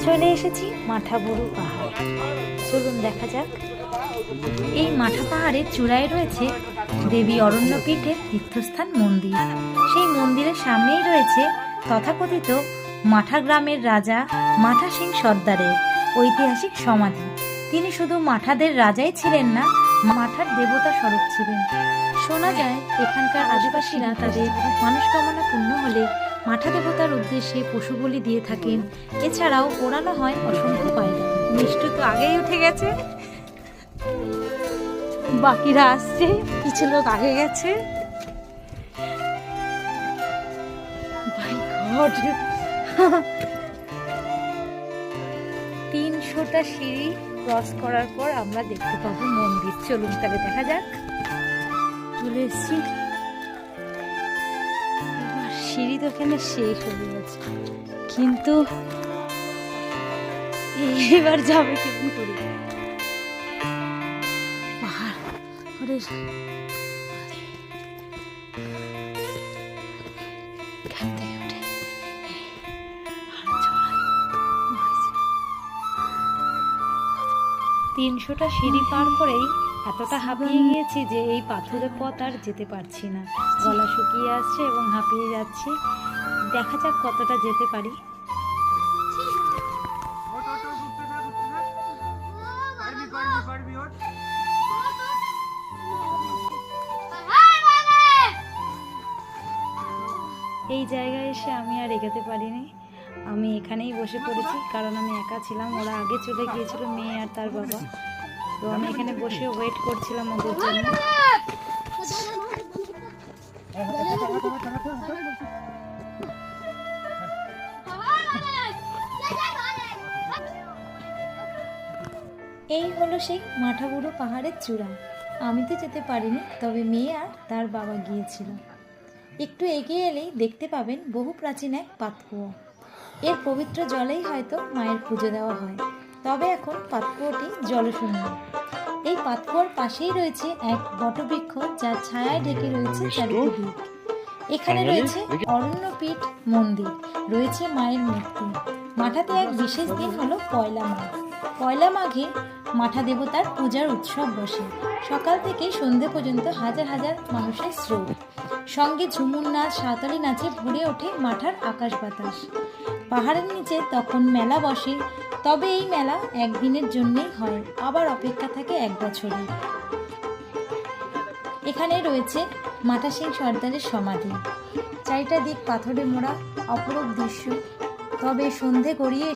চলে এসেছি মাঠাবুরু পাহাড়। চলুন দেখা যাক। এই মাঠা পাহাড়ের চূড়ায় রয়েছে দেবী অরণ্যপীঠের তীর্থস্থান মন্দির। সেই মন্দিরের সামনেই রয়েছে তথাকথিত মাঠা গ্রামের রাজা মাঠা সিং সর্দারের ঐতিহাসিক সমাধি। তিনি শুধু মাঠাদের রাজাই ছিলেন না, মাঠার দেবতা স্বরূপ ছিলেন। শোনা যায় এখানকার আদিবাসীরা তাদের মনস্কামনা পূর্ণ হলে মাঠা দেবতার উদ্দেশ্যে পশু বলি দিয়ে থাকেন। এছাড়াও ওড়ানো হয় অসংখ্য পায়রা। মিষ্টু তো আগেই উঠে গেছে, বাকিরা আসছে, কিছু লোক আগে গেছে। 300টা সিঁড়ি ক্রস করার পর আমরা দেখতে পাবো মন্দির। চলুন তাহলে দেখা যাক। চলে এসছি, সিঁড়ি তো এখানে শেষ হয়ে গেছে, কিন্তু এবার যাবে কেমন করে পাহাড়। এখান থেকে উঠে 300টা সিঁড়ি পার করেই এতটা হাঁপিয়ে গিয়েছি যে এই পাথরের পথ আর যেতে পারছি না। গলা শুকিয়ে আসছে এবং হাঁপিয়ে যাচ্ছি। দেখা যাক কতটা যেতে পারি। এই জায়গায় এসে আমি আর এগোতে পারিনি। আমি এখানেই বসে পড়েছি, কারণ আমি একা ছিলাম। ওরা আগে চলে গিয়েছিল, মেয়ে আর তার বাবা। তো আমি এখানে বসে ওয়েট করছিলাম ওদের জন্য। এই হলো সেই মাঠাবুরু পাহাড়ের চূড়া। আমি তো যেতে পারিনি, তবে মেয়ে আর তার বাবা গিয়েছিল। একটু এগিয়ে এলেই দেখতে পাবেন বহু প্রাচীন এক পাতকুয়ো। এর পবিত্র জলেই হয়তো মায়ের পুজো দেওয়া হয়, তবে এখন পাতকুয়োটি জলশূন্য। এই পাতকুয়োর পাশেই রয়েছে এক বটবৃক্ষ, যার ছায়ায় ঢেকে রয়েছে চারিদিক। এখানে রয়েছে অরণ্যপীঠ মন্দির, রয়েছে মায়ের মূর্তি। মাঠাতে এক বিশেষ দিন হলো পয়লা মাঘ। পয়লা মাঘে মাঠা দেবতার পূজার উৎসব বসে। সকাল থেকে সন্ধে পর্যন্ত হাজার হাজার মানুষের স্রোত, সঙ্গে ঝুমুর নাচ, সাঁওতালি নাচে ভরে ওঠে মাঠার আকাশ বাতাস। পাহাড়ের নিচে তখন মেলা বসে, তবে এই মেলা একদিনের জন্যই হয়, আবার অপেক্ষা থাকে 1 বছরের। এখানে রয়েছে মাঠা সিং সর্দারের সমাধি। চারিটা দিক পাথরে মোড়া, অপরূপ দৃশ্য। তবে সন্ধে গড়িয়ে